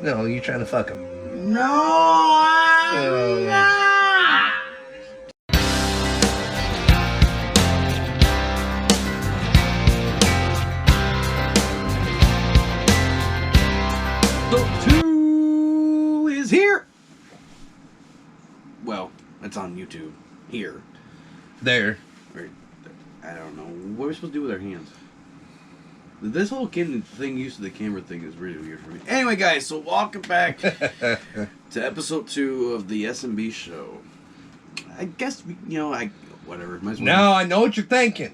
No, you're trying to fuck him. No, I'm not. Episode 2 is here. Well, it's on YouTube. Here. There. Or, I don't know. What are we supposed to do with our hands? This whole thing used to the camera thing is really weird for me. Anyway, guys, so welcome back to episode 2 of the S.n.B. Show. I guess, whatever. Might as well. Now I know what you're thinking.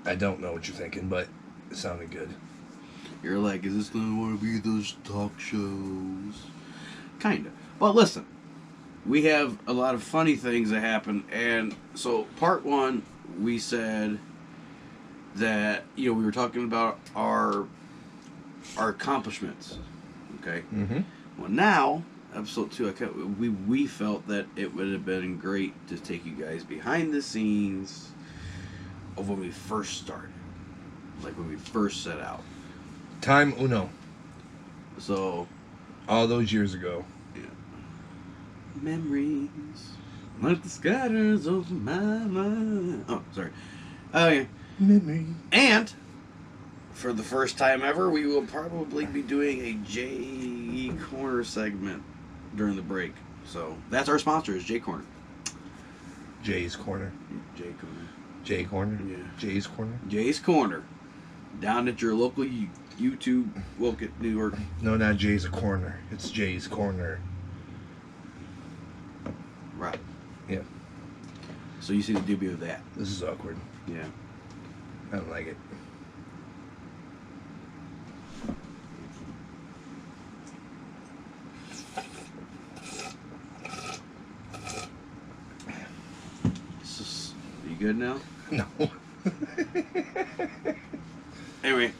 I don't know what you're thinking, but it sounded good. You're like, is this going to want to be those talk shows? Kind of. But listen, we have a lot of funny things that happen. And so part 1, we said that, we were talking about our accomplishments. Okay? Mm-hmm. Well, now, episode 2, we felt that it would have been great to take you guys behind the scenes of when we first started. Like when we first set out. Time uno. So, all those years ago. yeah. Memories like the scatters over my mind. Oh, sorry. Oh, yeah. Memory. And for the first time ever, we will probably be doing a J Corner segment during the break. So that's our sponsor, is J Corner. Jay's Corner. J Corner. J Corner? Yeah. Jay's Corner? Jay's Corner. Down at your local YouTube, Wilkett, New York. No, not Jay's Corner. It's Jay's Corner. Right. Yeah. So you see the debut of that. This is awkward. Yeah. I don't like it. Are you good now? No. Anyway,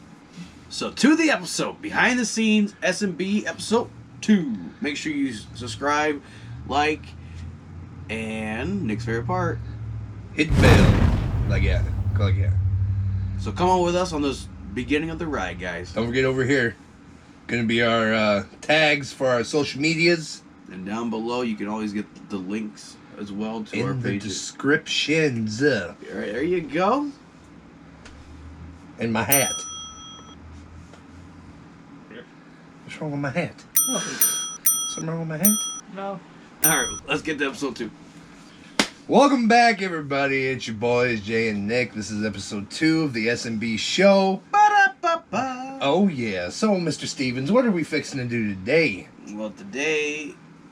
so to the episode, behind the scenes, S.n.B. episode 2. Make sure you subscribe, like, and Nick's favorite part. Hit bell. Like yeah. Like yeah. So come on with us on this beginning of the ride, guys. Don't forget over here. Gonna be our tags for our social medias. And down below, you can always get the links as well to our In the pages. descriptions. All right, there you go. And my hat. What's wrong with my hat? Something wrong with my hat? No. All right, let's get to episode 2. Welcome back, everybody. It's your boys, Jay and Nick. This is episode 2 of the S.n.B. Show. Ba-da-ba-ba. Oh, yeah. So, Mr. Stevens, what are we fixing to do today? Well,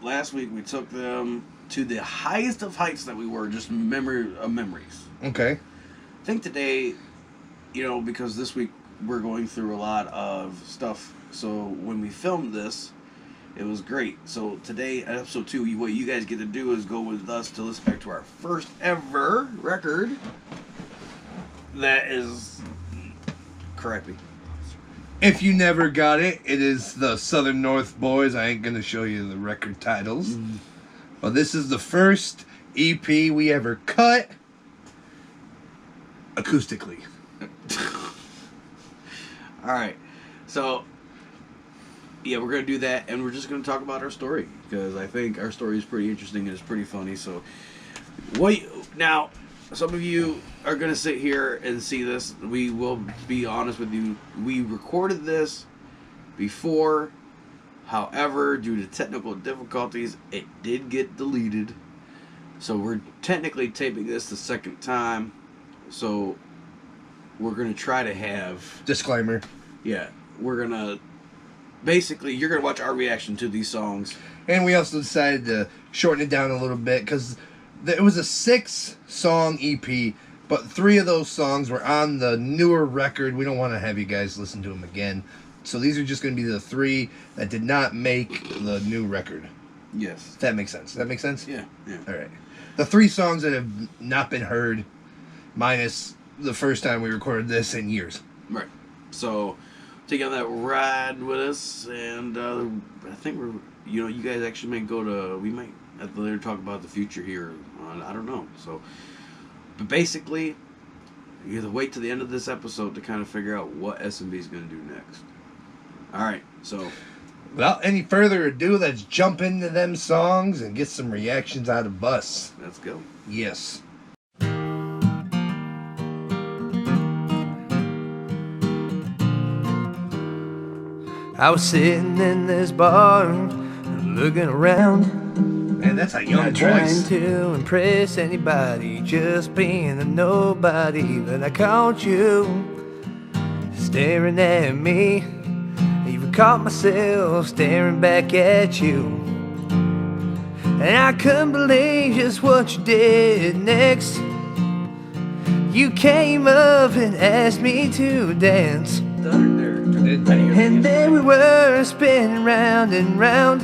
last week, we took them to the highest of heights that we were, just memories. Okay. I think today, because this week we're going through a lot of stuff, so when we filmed this, it was great. So today, at episode 2, what you guys get to do is go with us to listen back to our first ever record. That is crappy. If you never got it, it is the Southern North Boys. I ain't going to show you the record titles. Well, this is the first EP we ever cut acoustically. Alright, so yeah, we're going to do that, and we're just going to talk about our story, because I think our story is pretty interesting and it's pretty funny. So, now, some of you are going to sit here and see this. We will be honest with you. We recorded this before. However, due to technical difficulties, it did get deleted. So we're technically taping this the second time. So we're going to try to have... Disclaimer. Yeah, we're going to... Basically, you're going to watch our reaction to these songs. And we also decided to shorten it down a little bit because it was a 6-song EP, but 3 of those songs were on the newer record. We don't want to have you guys listen to them again. So these are just going to be the 3 that did not make the new record. Yes. If that makes sense. Does that make sense? Yeah. All right. The 3 songs that have not been heard, minus the first time we recorded this in years. Right. So, take on that ride with us, and I think you guys actually we might have to later talk about the future here. I don't know. So, but basically, you have to wait to the end of this episode to kind of figure out what S.n.B. is going to do next. All right, so without any further ado, let's jump into them songs and get some reactions out of us. let's go. Yes. I was sitting in this bar, looking around, Man, that's a young not trying voice. to impress anybody, just being a nobody. But I caught you staring at me, even caught myself staring back at you. And I couldn't believe just what you did next. You came up and asked me to dance, and then we were spinning round and round.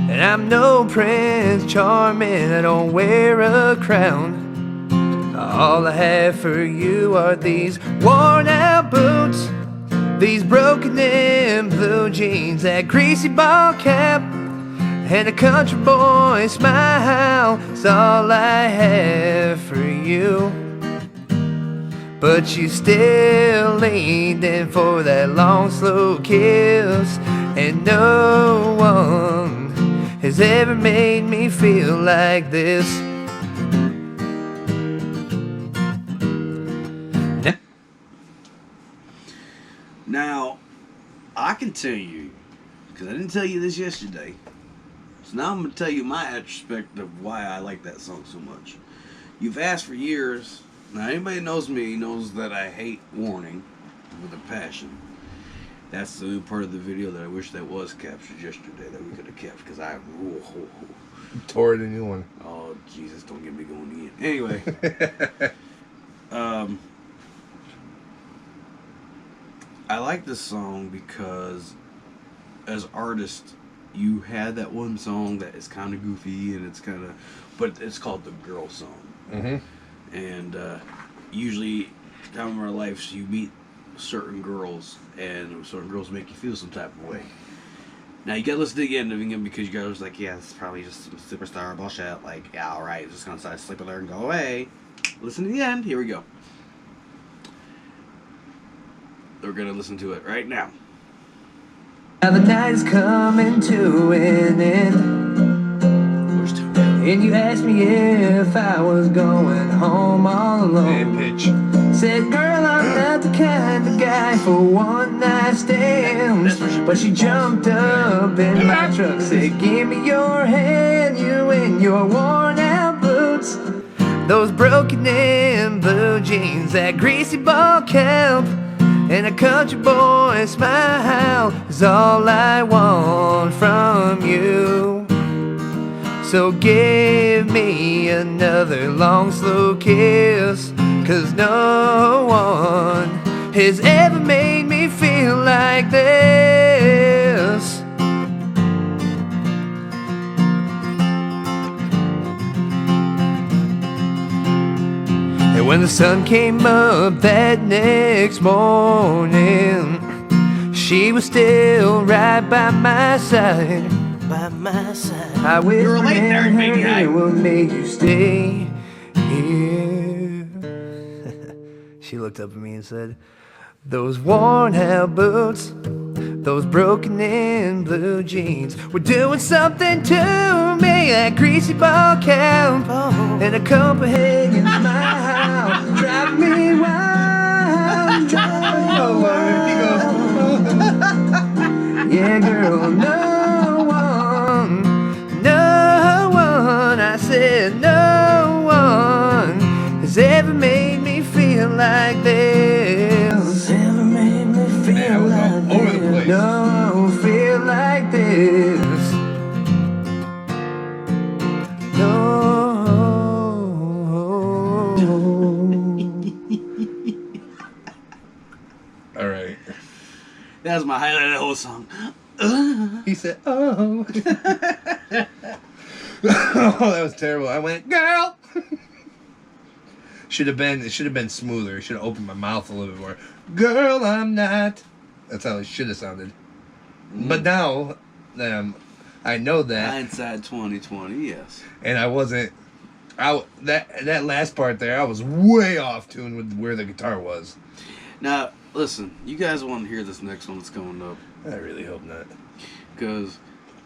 And I'm no Prince Charming, I don't wear a crown. All I have for you are these worn out boots, these broken in blue jeans, that greasy ball cap, and a country boy smile. It's all I have for you. But you still leaned in for that long, slow kiss, and no one has ever made me feel like this. Now, I can tell you, because I didn't tell you this yesterday, so now I'm going to tell you my aspect of why I like that song so much. You've asked for years. Now, anybody that knows me knows that I hate warning with a passion. That's the part of the video that I wish that was captured yesterday that we could have kept, because I Tore it a new one. oh Jesus, don't get me going again. Anyway, I like this song because as artists, you had that one song that is kind of goofy and it's kind of, but it's called the girl song. Mm-hmm. And usually, time of our lives, you meet certain girls, and certain girls make you feel some type of way. Now you gotta listen to the end of it because you guys like, yeah, it's probably just some superstar bullshit. Like, yeah, all right, just gonna decide to sleep with her and go away. Listen to the end. Here we go. We're gonna listen to it right now. Now the night's coming to an end, Where's the and you asked me if I was going home all alone. And pitch. Said, girl, I'm not the kind of guy for one night stands. But she jumped up in my truck, said, give me your hand, you in your worn out boots, those broken in blue jeans, that greasy ball cap, and a country boy smile is all I want from you. So give me another long, slow kiss, 'cause no one has ever made me feel like this. And when the sun came up that next morning, she was still right by my side. By my side. I whispered late there, in baby. her ear, what made you stay here? She looked up at me and said, those worn out boots, those broken in blue jeans were doing something to me. That greasy ball cap and a Copenhagen smile drive me wild, drive me wild. Yeah, girl, no one, I said no one has ever made me feel like this. Ever made me feel Man, I was like all over the this. place. No, feel like this. All right. That was my highlight of the whole song. He said, "Oh." Oh, that was terrible. I went, "Girl." It should have been smoother. It should have opened my mouth a little bit more. Girl, I'm not. That's how it should have sounded. But now, I know that, Hindsight 2020, yes. and I wasn't. That last part there, I was way off tune with where the guitar was. Now, listen, you guys want to hear this next one that's coming up. I really hope not. Because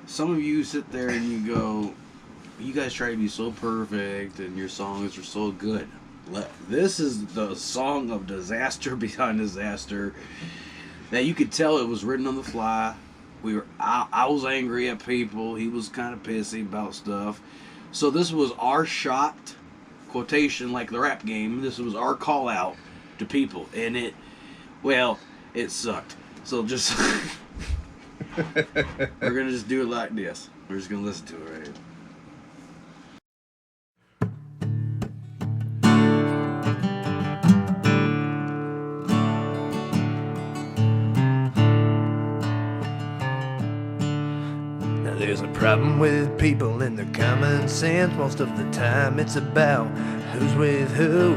some of you sit there and you go, you guys try to be so perfect and your songs are so good. This is the song of disaster behind disaster that you could tell it was written on the fly. I was angry at people. He was kind of pissy about stuff. So this was our shot, quotation, like the rap game. This was our call out to people. And it sucked. So just, we're going to just do it like this. We're just going to listen to it right here. There's a problem with people and their common sense. Most of the time it's about who's with who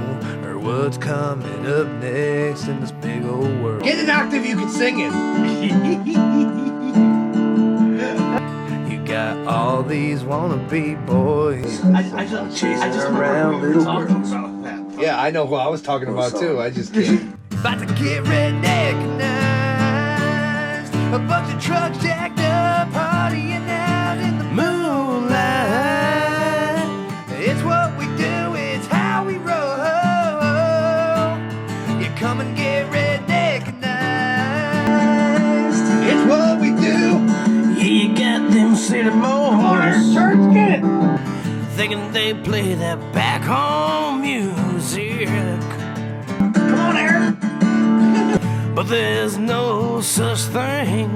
or what's coming up next in this big old world. Get an octave, you can sing it. You got all these wannabe boys I just around little girls. about that. Yeah, I know who I was talking about too. I just can't. About to get redneckized. A bunch of trucks jacked up, partying out in the moonlight. It's what we do, it's how we roll. You come and get redneckized. It's what we do. Yeah, you got them city boys. Church, get it. Thinking they play that back home music. Come on, Aaron. But there's no such thing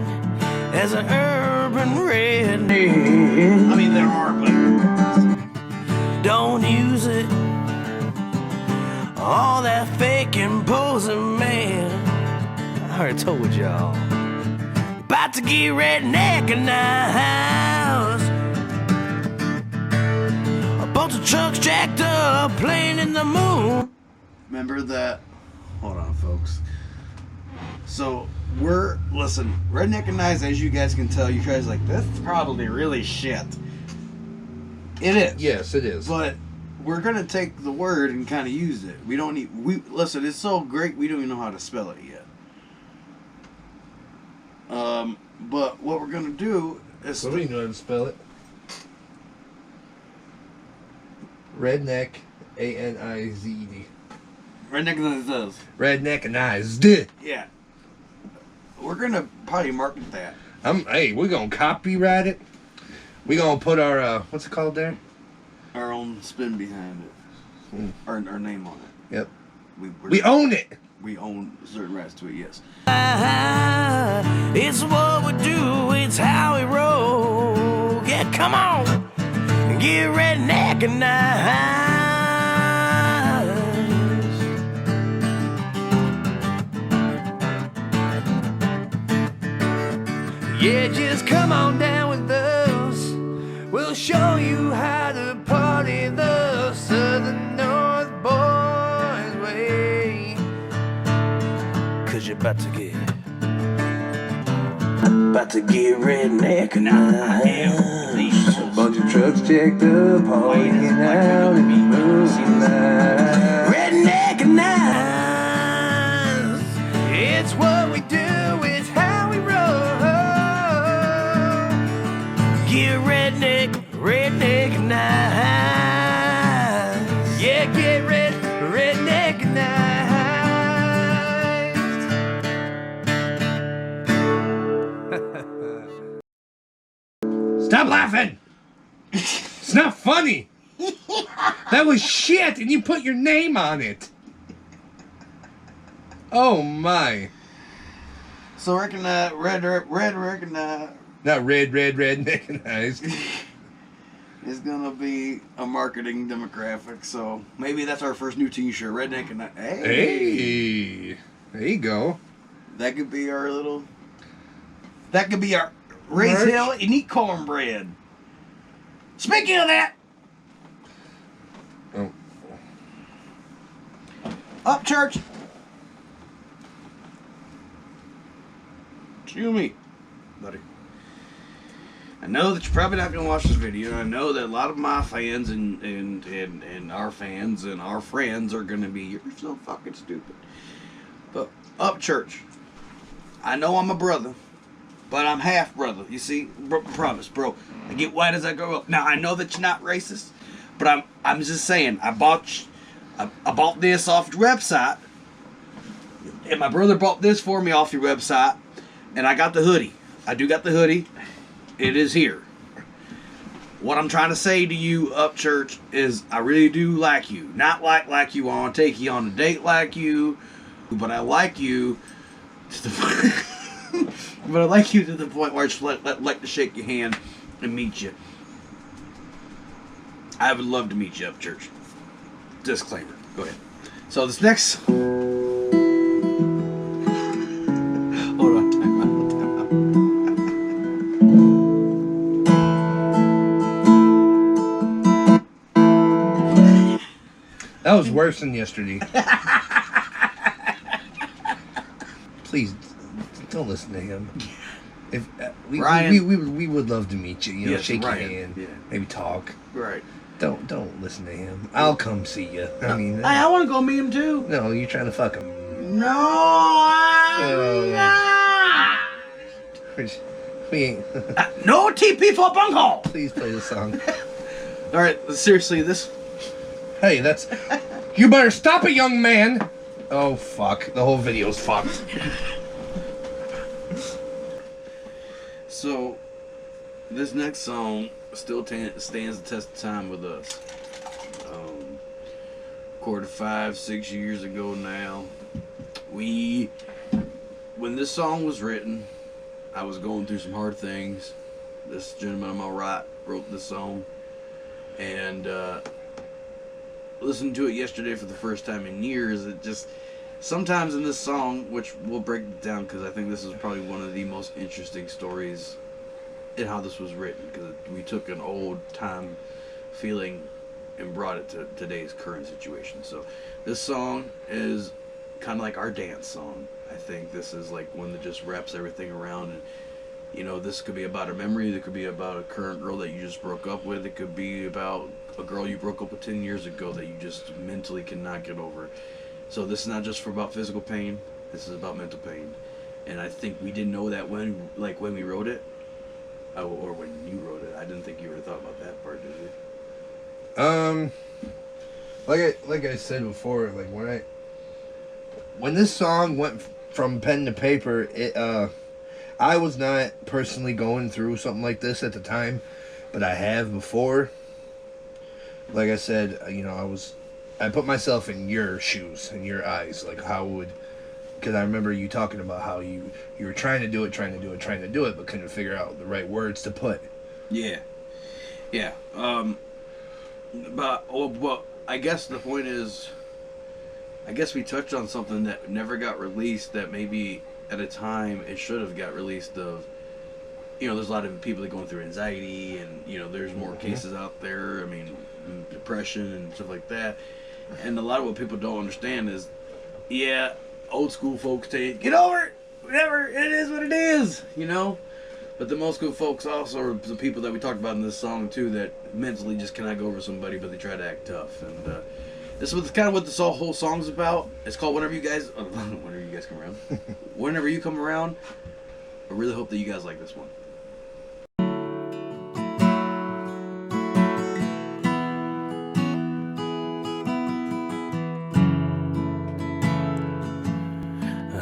as an urban redneck. I mean, there are, but Don't use it. All that fake and posing, man. I already told y'all. About to get redneck in the house. A bunch of trucks jacked up, playing in the moon. remember that. Hold on, folks. So listen, Redneck and Eyes, as you guys can tell, you guys like, this is probably really shit. It is. Yes, it is. But we're gonna take the word and kind of use it. Listen, it's so great we don't even know how to spell it yet. But what we're gonna do is So we know how to spell it. Redneck, A-N-I-Z-E-D. Redneck and Eyes does. Redneck and eyes. Yeah. We're gonna probably market that. Hey, we're gonna copyright it. We're gonna put our what's it called there? Our own spin behind it. Our name on it. Yep. We We own it. We own certain rights to it, yes. It's what we do, it's how we roll. Yeah, come on, get redneck and eyes. Yeah, just come on down with us. We'll show you how to party the Southern North Boys way. 'Cause you're about to get redneck and eyes. A bunch of trucks jacked up, hauling out in the moonlight. Redneck and eyes. It's what we do, it's how we roll. Get redneck and eyes. Yeah, get redneck and eyes. Stop laughing! It's not funny! That was shit, and you put your name on it! Oh my. So recognize recognize Not redneck and eyes. is gonna be a marketing demographic. So maybe that's our first new T-shirt, Redneck and Eyes. Hey! There you go. That could be our little. That could be our Raise Merch. Hill and eat cornbread. Speaking of that, Oh. up church. Excuse me, buddy. I know that you're probably not gonna watch this video. And I know that a lot of my fans and our fans and our friends are gonna be, you're so fucking stupid. But Up church. I know I'm a brother, but I'm half brother. You see, promise, bro. I get white as I grow up. Now I know that you're not racist, but I'm just saying. I bought this off your website, and my brother bought this for me off your website, and I got the hoodie. I do got the hoodie. It is here. What I'm trying to say to you, Up Church, is I really do like you. Not like you. I want to take you on a date like you, but I like you to the point. But I like you to the point where I just like to shake your hand and meet you. I would love to meet you, Up Church. Disclaimer. Go ahead. So this next. Hold on. Time out. That was worse than yesterday. Please, don't listen to him. If Ryan, we would love to meet you. You know, yes, shake Ryan, your hand, yeah. maybe talk. Right. Don't listen to him. I'll come see you. I mean, I want to go meet him too. no, you're trying to fuck him. No, I'm not. We ain't. No TP for bunghole. Please play the song. All right, seriously, this. Hey, that's. You better stop it, young man. Oh fuck! The whole video's fucked. So, this next song still stands the test of time with us. Recorded 5-6 years ago now. When this song was written, I was going through some hard things. This gentleman on my right wrote this song, and listened to it yesterday for the first time in years. It just sometimes in this song, which we'll break it down because I think this is probably one of the most interesting stories in how this was written, because we took an old time feeling and brought it to today's current situation. So this song is kind of like our dance song. I think this is like one that just wraps everything around, and you know, this could be about a memory, it could be about a current girl that you just broke up with, it could be about a girl you broke up with 10 years ago that you just mentally cannot get over. So this is not just about physical pain, this is about mental pain. And I think we didn't know that when we wrote it, or when you wrote it. I didn't think you ever thought about that part, did you? Like I said before, like when this song went from pen to paper, I was not personally going through something like this at the time, but I have before. Like I said, you know, I put myself in your shoes, in your eyes, like how would, because I remember you talking about how you were trying to do it, but couldn't figure out the right words to put. Yeah. But I guess the point is, I guess we touched on something that never got released, that maybe at a time it should have got released. Of, you know, there's a lot of people that are going through anxiety, and you know, there's more cases out there. I mean, depression and stuff like that. And a lot of what people don't understand is, yeah, old school folks say, get over it, whatever, it is what it is, you know. But the most school folks also are the people that we talked about in this song too, that mentally just cannot go over somebody, but they try to act tough. And this is kind of what this whole song's about. It's called Whenever You Guys Come Around. Whenever You Come Around. I really hope that you guys like this one.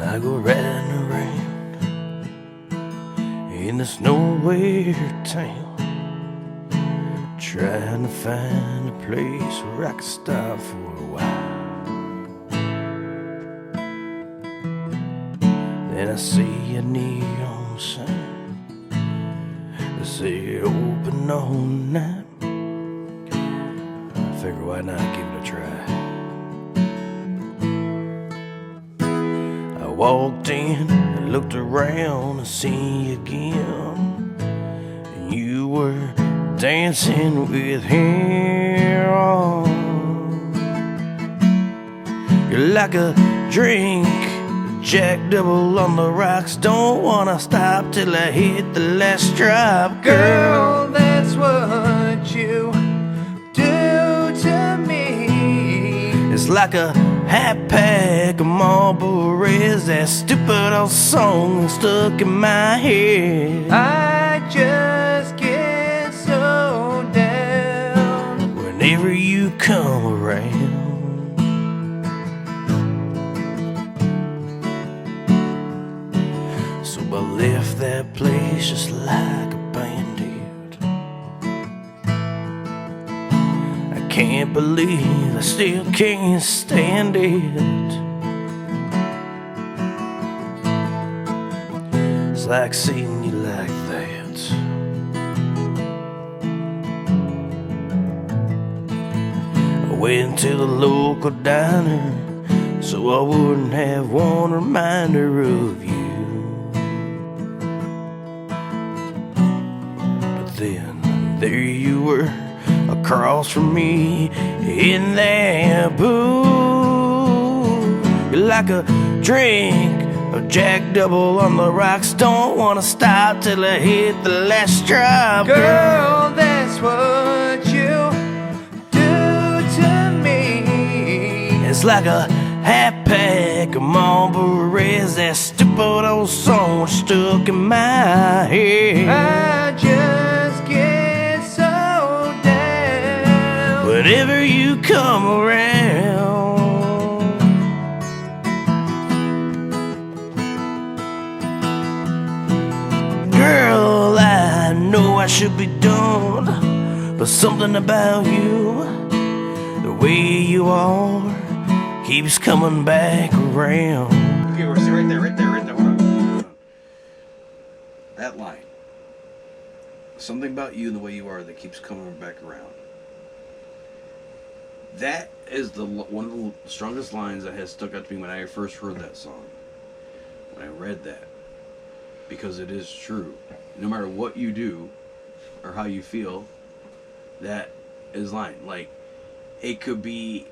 I go riding around in this nowhere town, trying to find a place where I can stop for a while. Then I see a neon sign that say open all night. I figure why not give it a try. I walked in and looked around and seen you again, and you were dancing with him. You're like a drink, Jack Double on the rocks. Don't wanna stop till I hit the last drop. Girl, that's what you do to me. It's like a half pack of Marlboros. That stupid old song stuck in my head. I just get so down whenever you come around. So I left that place just like a bandit. I can't believe I still can't stand it. It's like seeing you like that. I went to the local diner so I wouldn't have one reminder of you. But then there you were, across from me in that booth. You're like a drink of Jack Double on the rocks. Don't wanna stop till I hit the last drop. Girl, that's what you do to me. It's like a half pack of Marlboros. That stupid old song stuck in my head. I just get so down whenever you come around. Girl, I know I should be done, but something about you, the way you are, keeps coming back around. Okay, we're right there. Hold on. That line. Something about you and the way you are that keeps coming back around. That is one of the strongest lines that has stuck out to me when I first heard that song. When I read that. Because it is true. No matter what you do or how you feel, that is line. Like, it could be...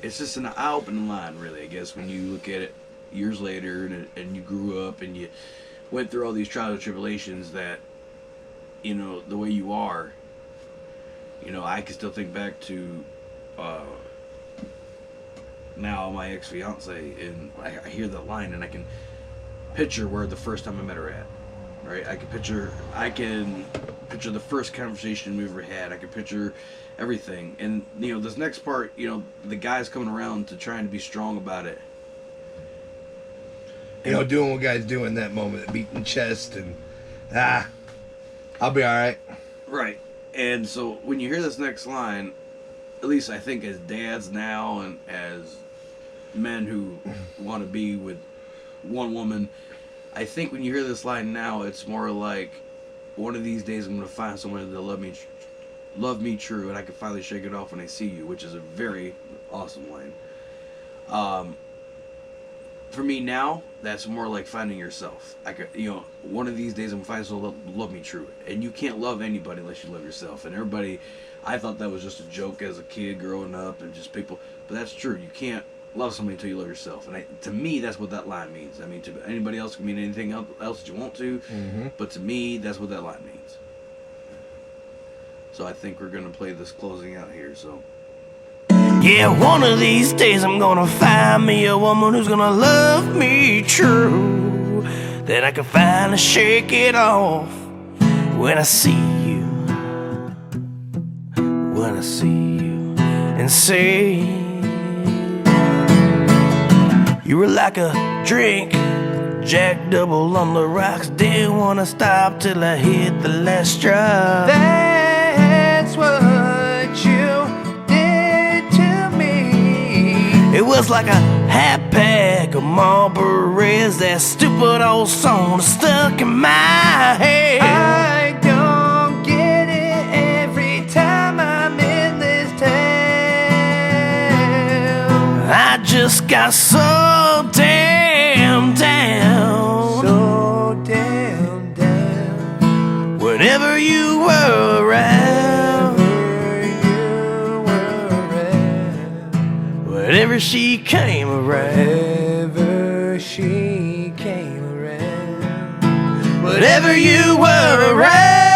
It's just an eye-opening line, really, I guess, when you look at it years later and you grew up and you went through all these trials and tribulations that, you know, the way you are, you know, I can still think back to now my ex-fiance, and I hear that line and I can picture where the first time I met her at, right? I can picture the first conversation we ever had. I can picture everything. And, you know, this next part, you know, the guy's coming around to trying to be strong about it. You know, doing what guys do in that moment, beating chest and, I'll be all right. Right. And so when you hear this next line, at least I think as dads now and as men who want to be with one woman, I think when you hear this line now, it's more like, one of these days I'm going to find someone that love me true, and I can finally shake it off when I see you, which is a very awesome line. For me now, that's more like finding yourself. One of these days I'm going to find someone that love me true, and you can't love anybody unless you love yourself. And everybody, I thought that was just a joke as a kid growing up and just people, but that's true. You can't love somebody until you love yourself. And to me, that's what that line means. I mean, to anybody else, it can mean anything else that you want to, but to me, that's what that line means. So I think we're going to play this closing out here, so. Yeah, one of these days I'm gonna find me a woman who's gonna love me true, that I can finally shake it off when I see you, and say you were like a drink, Jack Double on the rocks. Didn't wanna stop till I hit the last drop. That's what you did to me. It was like a half pack of Marlboros. That stupid old song stuck in my head. I don't get it every time I'm in this town. I just got so damn down. So damn down. Whenever you were around, whenever she came around, Whenever she came around, whenever you were around.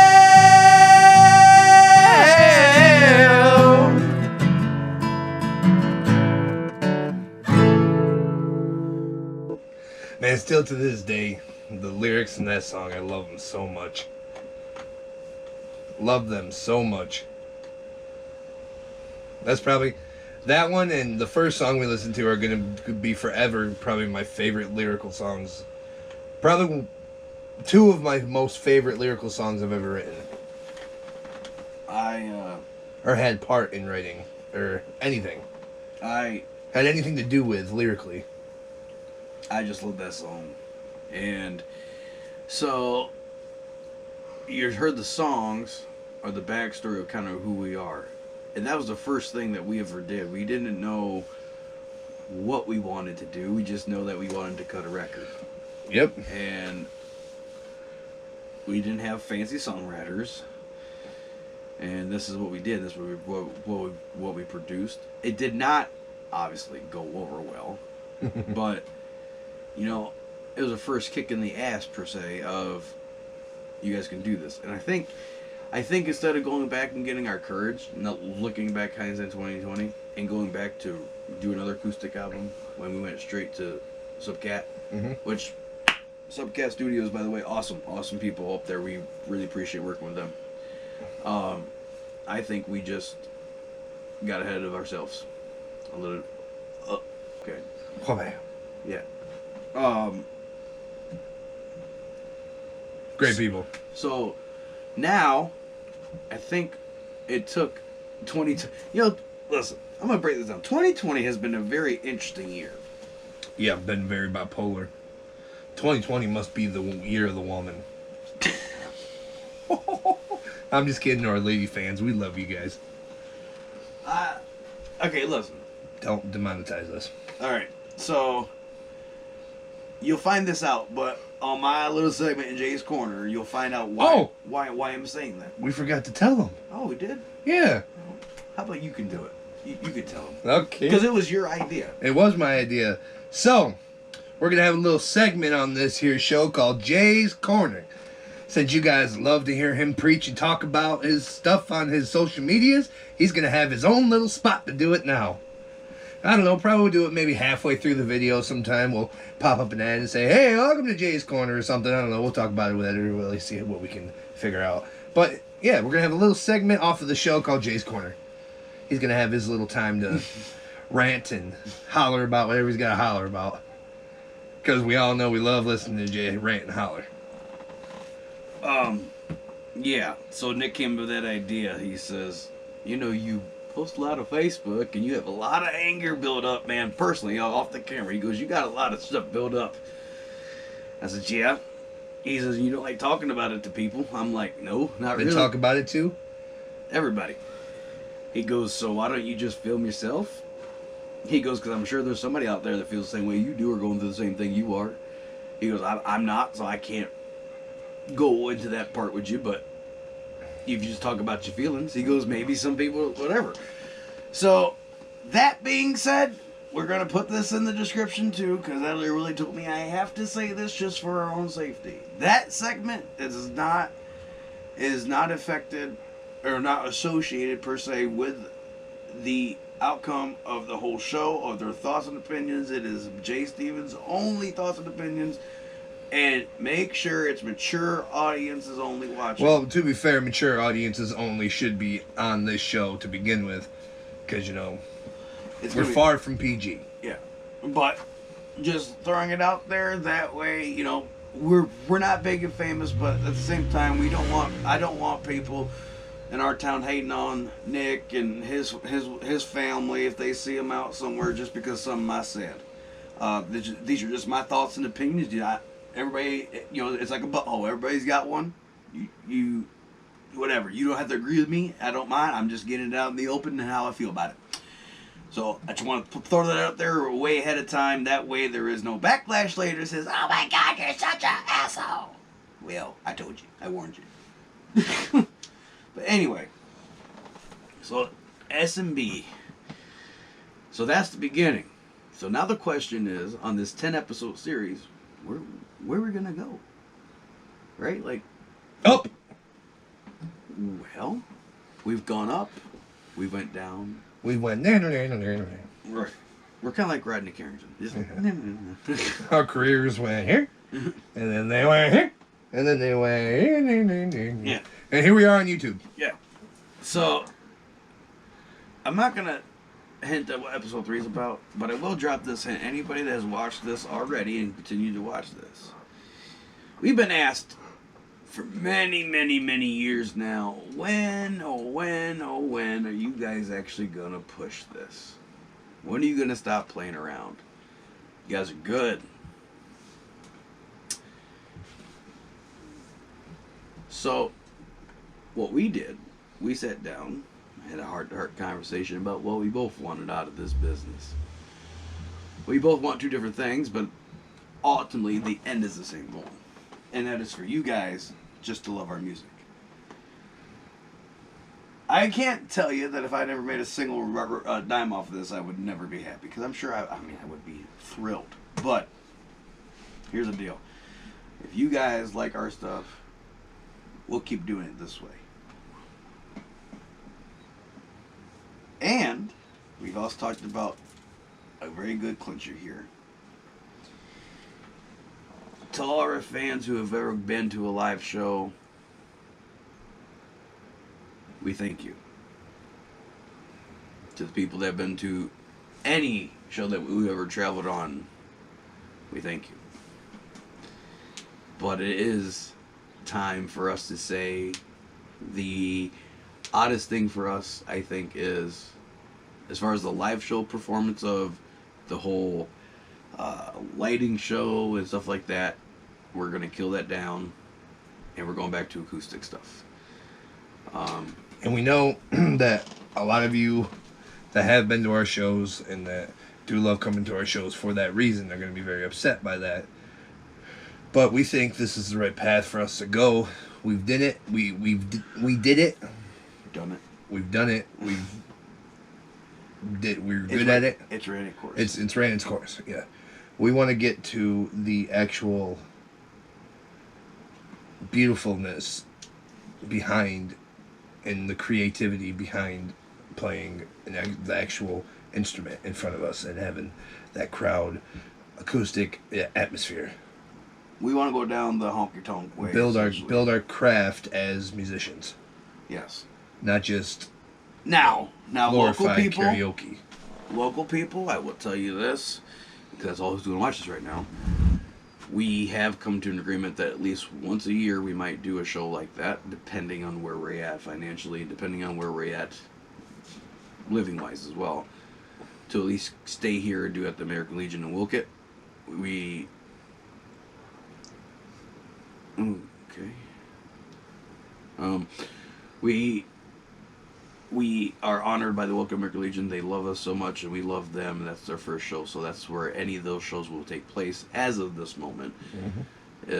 And still to this day, the lyrics in that song, I love them so much. Love them so much. That's probably... That one and the first song we listened to are going to be forever probably my favorite lyrical songs. Probably 2 of my most favorite lyrical songs I've ever written. Or had part in writing. Or anything. Had anything to do with lyrically. I just love that song. And so you heard the songs or the backstory of kind of who we are. And that was the first thing that we ever did. We didn't know what we wanted to do. We just know that we wanted to cut a record. Yep. And we didn't have fancy songwriters. And this is what we did. This is what we produced. It did not obviously go over well. But, you know, it was a first kick in the ass, per se, of you guys can do this. And I think instead of going back and getting our courage, not looking back hindsight 2020, and going back to do another acoustic album when we went straight to Subcat, which Subcat Studios, by the way, awesome people up there. We really appreciate working with them. I think we just got ahead of ourselves a little. Okay. Oh, man. Yeah. Great people. So now, I think it took 2020. You know, listen, I'm gonna break this down. 2020 has been a very interesting year. Yeah, I've been very bipolar. 2020 must be the year of the woman. I'm just kidding, our lady fans. We love you guys. Okay, listen. Don't demonetize us. All right, so you'll find this out, but on my little segment in Jay's Corner, you'll find out why I'm saying that. We forgot to tell them. Oh, we did? Yeah. How about you can do it? You can tell them. Okay. Because it was your idea. It was my idea. So, we're going to have a little segment on this here show called Jay's Corner. Since you guys love to hear him preach and talk about his stuff on his social medias, he's going to have his own little spot to do it now. I don't know, probably do it maybe halfway through the video sometime. We'll pop up an ad and say, hey, welcome to Jay's Corner or something. I don't know, we'll talk about it with editor, really see what we can figure out. But, yeah, we're going to have a little segment off of the show called Jay's Corner. He's going to have his little time to rant and holler about whatever he's got to holler about. Because we all know we love listening to Jay rant and holler. Yeah, so Nick came up with that idea. He says, you know, you post a lot on Facebook and you have a lot of anger built up, man, personally, off the camera. He goes, you got a lot of stuff built up. I said, yeah. He says, you don't like talking about it to people. I'm like, no, not really. Talk about it too? Everybody. He goes, so why don't you just film yourself? He goes, because I'm sure there's somebody out there that feels the same way you do or going through the same thing you are. He goes, I'm not, so I can't go into that part with you, but if you just talk about your feelings, he goes, maybe some people, whatever. So, that being said, we're going to put this in the description too, because Ellie really told me I have to say this just for our own safety. That segment is not affected or not associated per se with the outcome of the whole show, of their thoughts and opinions. It is Jay Stevens' only thoughts and opinions. And make sure it's mature audiences only watching. Well, to be fair, mature audiences only should be on this show to begin with. Because, you know, we're far from PG. Yeah. But just throwing it out there, that way, you know, we're not big and famous, but at the same time, I don't want people in our town hating on Nick and his family if they see him out somewhere just because something I said. These are just my thoughts and opinions. Everybody, you know, it's like a butthole. Everybody's got one. You, whatever. You don't have to agree with me. I don't mind. I'm just getting it out in the open and how I feel about it. So I just want to throw that out there way ahead of time. That way there is no backlash later that says, oh my God, you're such an asshole. Well, I told you. I warned you. But anyway. So, S.n.B. So that's the beginning. So now the question is, on this 10-episode series, where are we going to go? Right? Like... Up! Well, we've gone up. We went down. We went... Right. We're kind of like Rodney Carrington. Just, Our careers went here, and then they went here, and then they went here. Yeah. And here we are on YouTube. Yeah. So, I'm not going to hint at what episode 3 is about, but I will drop this hint. Anybody that has watched this already and continue to watch this, we've been asked for many, many, many years now, when are you guys actually going to push this? When are you going to stop playing around? You guys are good. So, what we did, we sat down, had a heart-to-heart conversation about what we both wanted out of this business. We both want two different things, but ultimately the end is the same goal. And that is for you guys just to love our music. I can't tell you that if I never made a single dime off of this, I would never be happy. Because I'm sure, I would be thrilled. But, here's the deal. If you guys like our stuff, we'll keep doing it this way. And we've also talked about a very good clincher here. To all our fans who have ever been to a live show, we thank you. To the people that have been to any show that we've ever traveled on, we thank you. But it is time for us to say the oddest thing for us, I think, is as far as the live show performance of the whole lighting show and stuff like that, we're going to kill that down and we're going back to acoustic stuff. And we know that a lot of you that have been to our shows and that do love coming to our shows for that reason are going to be very upset by that. But we think this is the right path for us to go. We've did it. We did it. Done it. We've done it. We're good at it. It's ran its course. It's ran its course. Yeah. We want to get to the actual beautifulness behind and the creativity behind playing the actual instrument in front of us and having that crowd acoustic atmosphere. We want to go down the honky tonk way. Build our craft as musicians. Yes. Not just now local glorified people. karaoke. Local people, I will tell you this, because that's all who's going to watch this right now. We have come to an agreement that at least once a year we might do a show like that, depending on where we're at financially, depending on where we're at living-wise as well. To at least stay here and do at the American Legion in Wilkett. We are honored by the Wilkett American Legion. They love us so much, and we love them, and that's their first show. So that's where any of those shows will take place as of this moment. Mm-hmm.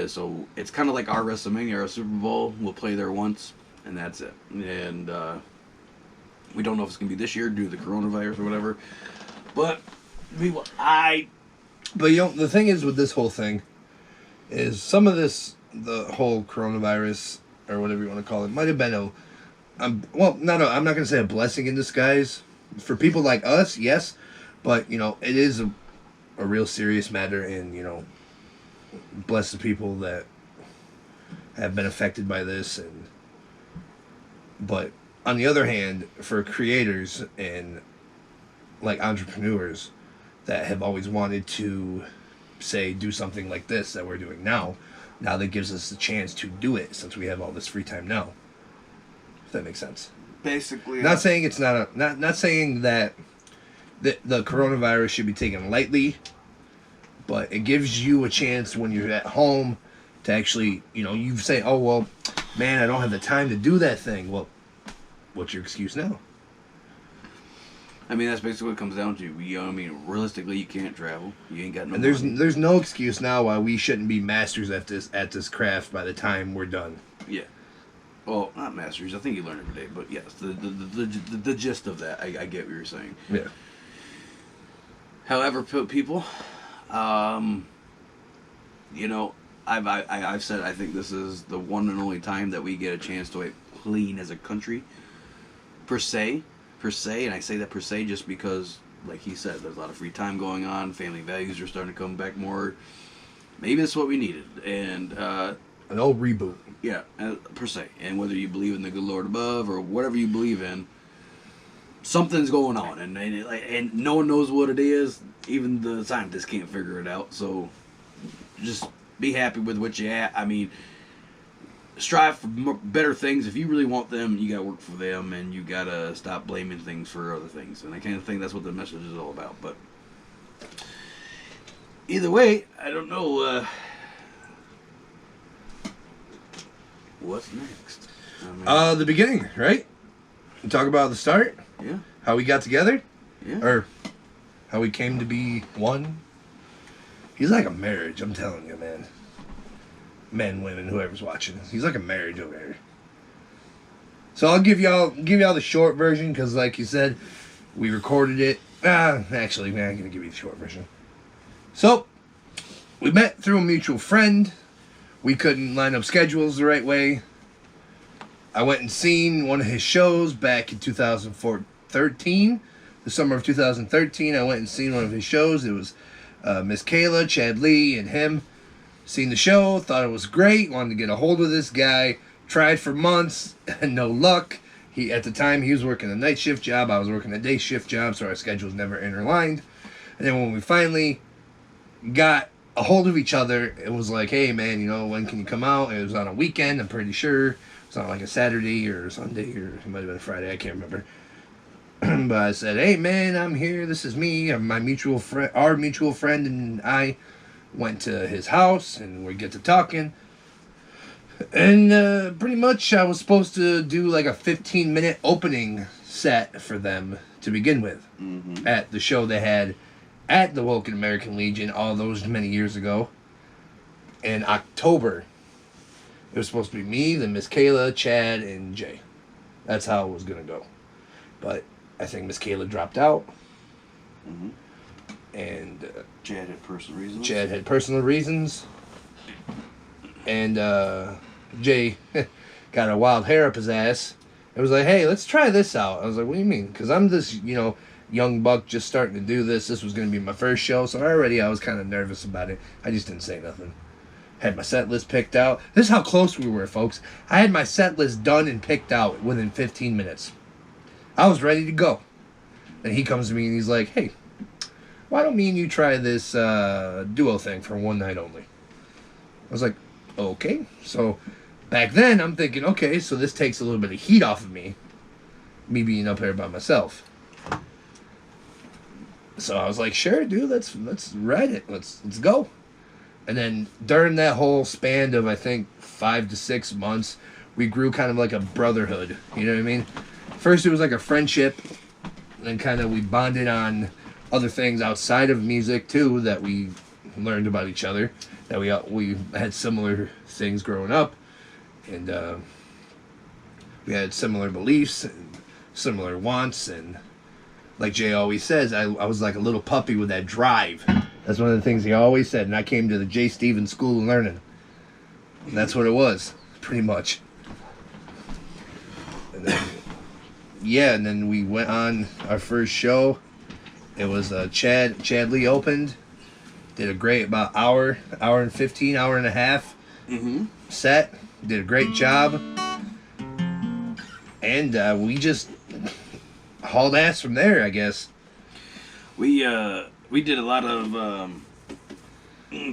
So it's kind of like our WrestleMania, our Super Bowl. We'll play there once, and that's it. And we don't know if it's going to be this year due to the coronavirus or whatever. But But the thing is with this whole thing is some of this, the whole coronavirus or whatever you want to call it, might have been I'm not going to say a blessing in disguise for people like us, yes, but it is a real serious matter, and bless the people that have been affected by this. But on the other hand, for creators and like entrepreneurs that have always wanted to do something like this that we're doing now that gives us the chance to do it since we have all this free time now. If that makes sense. basically Not saying it's not saying that the coronavirus should be taken lightly, but it gives you a chance when you're at home to actually, you say, oh, well, man, I don't have the time to do that thing. Well, what's your excuse now? I mean, that's basically what it comes down to. Realistically, you can't travel. You ain't got no And money. there's no excuse now why we shouldn't be masters at this craft by the time we're done. Yeah. Well, not masters. I think you learn every day. But yes, the gist of that, I get what you're saying. Yeah. However, people, I've said I think this is the one and only time that we get a chance to wipe clean as a country, per se, and I say that per se just because like he said, there's a lot of free time going on. Family values are starting to come back more. Maybe that's what we needed. And an old reboot. yeah, per se. And whether you believe in the good Lord above or whatever you believe in, something's going on, and no one knows what it is. Even the scientists can't figure it out. So just be happy with what you have. I mean, strive for better things. If you really want them, you gotta work for them, and you gotta stop blaming things for other things. And I kind of think that's what the message is all about. But either way, I don't know what's next. I mean, The beginning, right? We talk about the start. yeah, How we got together, yeah. or how we came to be one. He's like a marriage, I'm telling you, man. Men, women, whoever's watching. He's like a marriage over here. So I'll give y'all the short version, because like you said, we recorded it. Actually, man, I'm going to give you the short version. So, we met through a mutual friend. We couldn't line up schedules the right way. I went and seen one of his shows back in 2013. The summer of 2013, I went and seen one of his shows. It was Miss Kayla, Chad Lee, and him. Seen the show, thought it was great, wanted to get a hold of this guy. Tried for months, and no luck. At the time, he was working a night shift job. I was working a day shift job, so our schedules never interlined. And then when we finally got a hold of each other, it was like, hey, man, you know, when can you come out? It was on a weekend, I'm pretty sure. It was on like a Saturday or Sunday, or it might have been a Friday, I can't remember. But I said, hey, man, I'm here. This is me. Our mutual friend and I went to his house, and we get to talking. And pretty much I was supposed to do like a 15-minute opening set for them to begin with at the show they had at the Woken American Legion all those many years ago in October. It was supposed to be me, then Miss Kayla, Chad, and Jay. That's how it was going to go. But I think Miss Kayla dropped out. And Chad had personal reasons. And Jay got a wild hair up his ass. It was like, hey, let's try this out. I was like, what do you mean? Because I'm this, young buck just starting to do this. This was going to be my first show, so I was kind of nervous about it. I just didn't say nothing. Had my set list picked out. This is how close we were, folks. I had my set list done and picked out within 15 minutes. I was ready to go. And he comes to me and he's like, hey, why don't me and you try this duo thing for one night only? I was like, okay. So back then I'm thinking, okay, so this takes a little bit of heat off of me being up here by myself. So I was like, sure, dude, let's ride it. Let's go. And then during that whole span of, I think, 5 to 6 months, we grew kind of like a brotherhood. You know what I mean? First it was like a friendship, and then kind of we bonded on other things outside of music too that we learned about each other. That we had similar things growing up, and we had similar beliefs and similar wants, and like Jay always says, I was like a little puppy with that drive. That's one of the things he always said, and I came to the J. Stevens School of Learning. And that's what it was, pretty much. And then we went on our first show. It was Chad Lee opened. Did a great about hour and 15, hour and a half set. Did a great job. And we just hauled ass from there, I guess. We did a lot of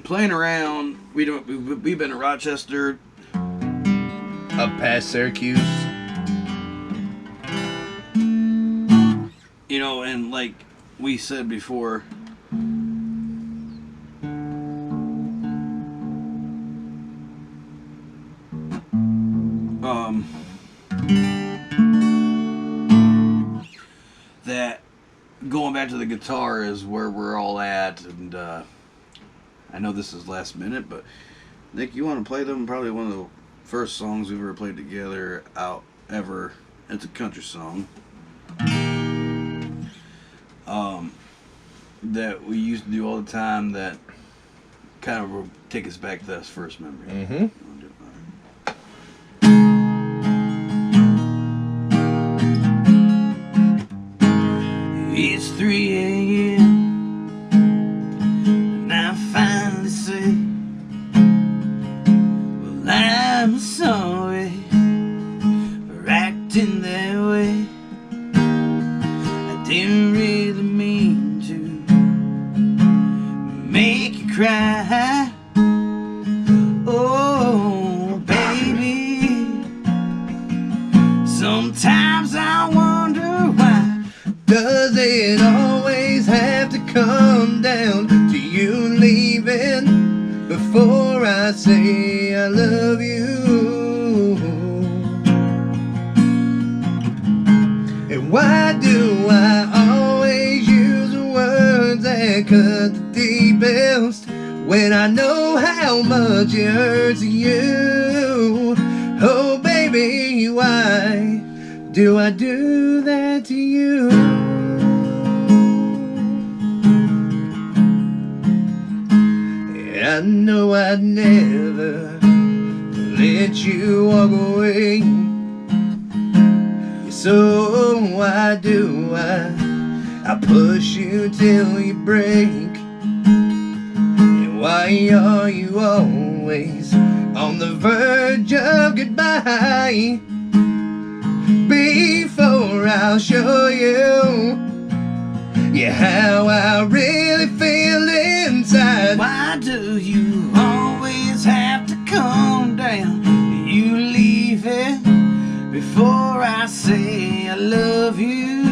playing around. We've been to Rochester, up past Syracuse. And like we said before, that going back to the guitar is where we're all at, and I know this is last minute, but Nick, you want to play them? Probably one of the first songs we've ever played together out ever. It's a country song that we used to do all the time, that kind of will take us back to that first memory. It's 3 a.m. I'm sorry for acting that way. I didn't really mean to make you cry. Oh, baby, sometimes I wonder why. Does it always have to come down to you leaving before I say I love you? And why do I always use words that cut the deepest when I know how much it hurts you? Oh baby, why do I do that to you? I know I'd never let you walk away. So why do I push you till you break? And why are you always on the verge of goodbye? Before I'll show you, yeah, how I really feel inside. Why do you always have to come down? You leave it before I say I love you.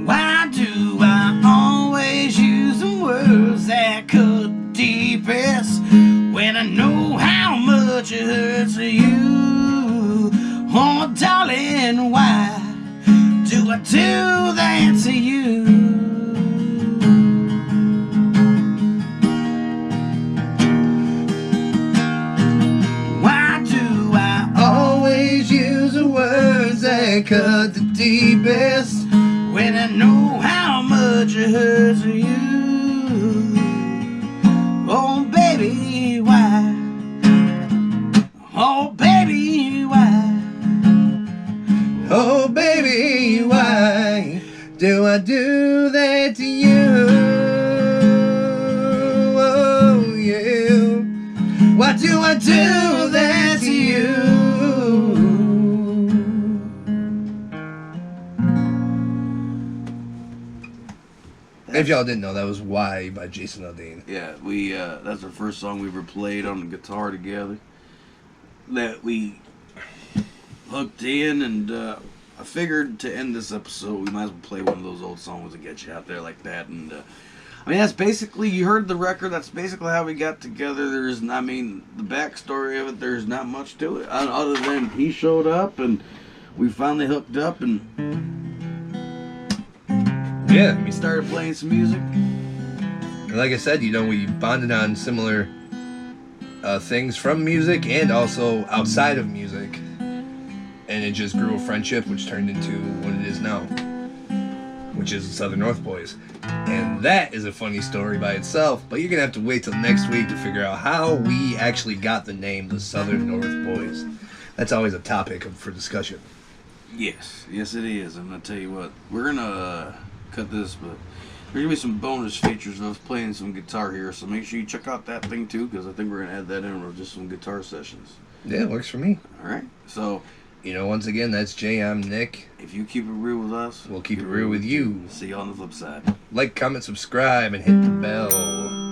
Why do I always use the words that cut deepest when I know how much it hurts you? Oh, darling, why do I do that to you? Why do I always use the words that cut the deepest when I know how much it hurts you? Oh baby, why? Oh baby, why? Oh baby, why do I do that to you? Oh yeah, why do I do that to you? If y'all didn't know, that was Why by Jason Aldean. Yeah, we that's our first song we ever played on the guitar together. That we hooked in, and I figured to end this episode, we might as well play one of those old songs to get you out there like that. And I mean, that's basically, you heard the record. That's basically how we got together. I mean, the backstory of it, there's not much to it other than he showed up and we finally hooked up and Yeah, we started playing some music. and like I said, you know, we bonded on similar things from music and also outside of music. And it just grew a friendship, which turned into what it is now, which is the Southern North Boys. And that is a funny story by itself, but you're going to have to wait till next week to figure out how we actually got the name the Southern North Boys. That's always a topic for discussion. Yes, it is. I'm going to tell you what, we're going to cut this, but there's going to be some bonus features of us playing some guitar here, so make sure you check out that thing too, because I think we're going to add that in with just some guitar sessions. Yeah, it works for me. Alright, so You know, once again, that's Jay, I'm Nick. if you keep it real with us, We'll keep it real with you. see you on the flip side. Like, comment, subscribe, and hit the bell.